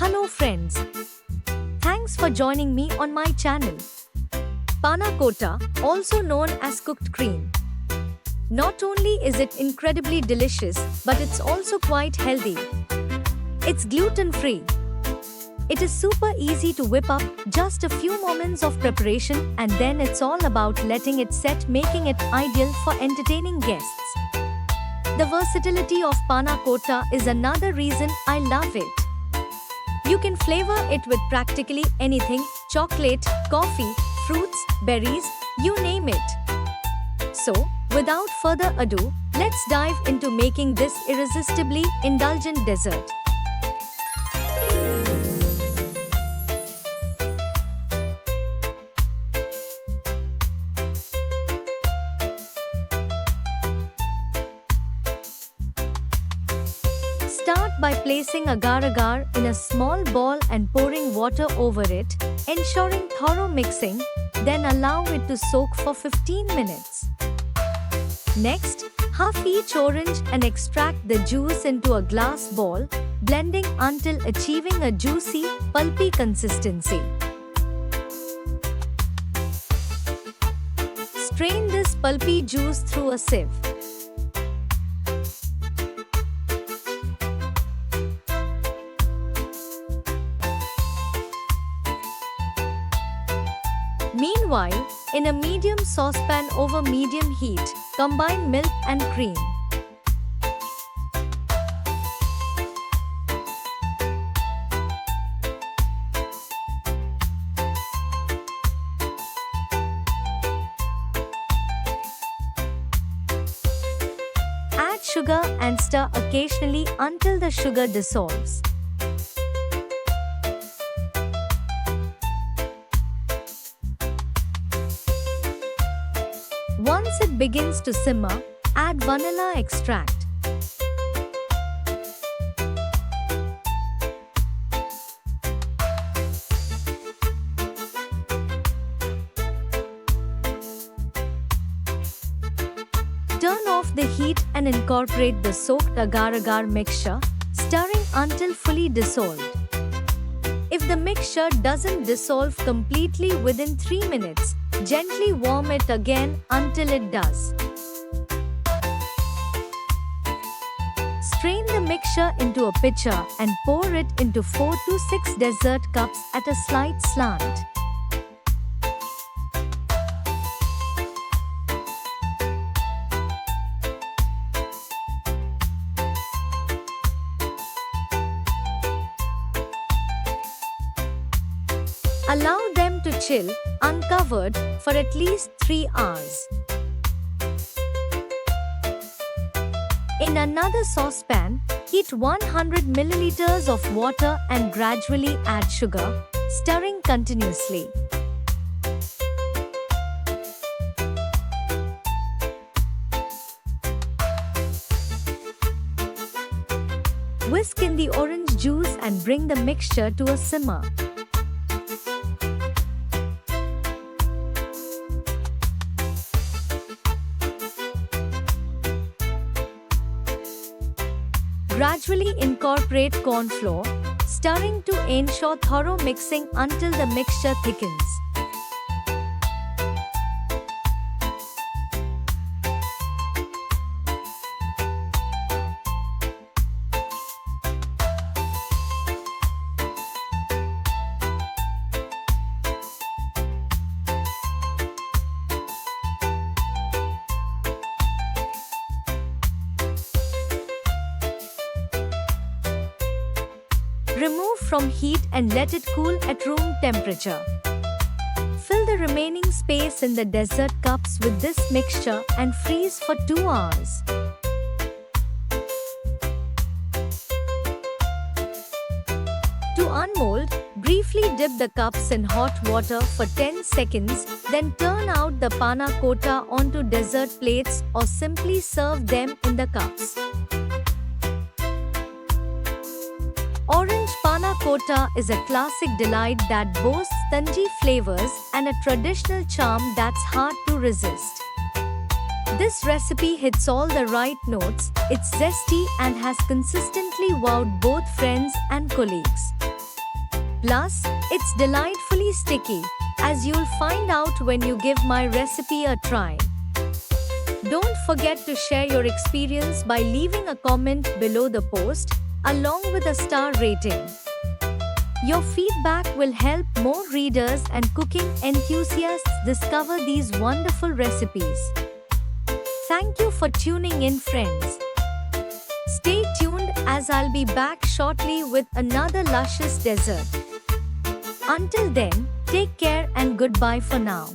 Hello friends. Thanks for joining me on my channel. Panna cotta, also known as cooked cream. Not only is it incredibly delicious, but it's also quite healthy. It's gluten-free. It is super easy to whip up, just a few moments of preparation and then it's all about letting it set, making it ideal for entertaining guests. The versatility of panna cotta is another reason I love it. You can flavor it with practically anything: chocolate, coffee, fruits, berries, you name it. So, without further ado, let's dive into making this irresistibly indulgent dessert. Start by placing agar agar in a small ball and pouring water over it, ensuring thorough mixing, then allow it to soak for 15 minutes. Next, half each orange and extract the juice into a glass bowl, blending until achieving a juicy, pulpy consistency. Strain this pulpy juice through a sieve. Meanwhile, in a medium saucepan over medium heat, combine milk and cream. Add sugar and stir occasionally until the sugar dissolves. Once it begins to simmer, add vanilla extract. Turn off the heat and incorporate the soaked agar agar mixture, stirring until fully dissolved. If the mixture doesn't dissolve completely within 3 minutes, gently warm it again until it does. Strain the mixture into a pitcher and pour it into 4 to 6 dessert cups at a slight slant. Allow them to chill, uncovered, for at least 3 hours. In another saucepan, heat 100 milliliters of water and gradually add sugar, stirring continuously. Whisk in the orange juice and bring the mixture to a simmer. Gradually incorporate corn flour, stirring to ensure thorough mixing until the mixture thickens. Remove from heat and let it cool at room temperature. Fill the remaining space in the dessert cups with this mixture and freeze for 2 hours. To unmold, briefly dip the cups in hot water for 10 seconds, then turn out the panna cotta onto dessert plates or simply serve them in the cups. Orange panna cotta is a classic delight that boasts tangy flavors and a traditional charm that's hard to resist. This recipe hits all the right notes, it's zesty and has consistently wowed both friends and colleagues. Plus, it's delightfully sticky, as you'll find out when you give my recipe a try. Don't forget to share your experience by leaving a comment below the post, along with a star rating. Your feedback will help more readers and cooking enthusiasts discover these wonderful recipes. Thank you for tuning in, friends. Stay tuned as I'll be back shortly with another luscious dessert. Until then, take care and goodbye for now.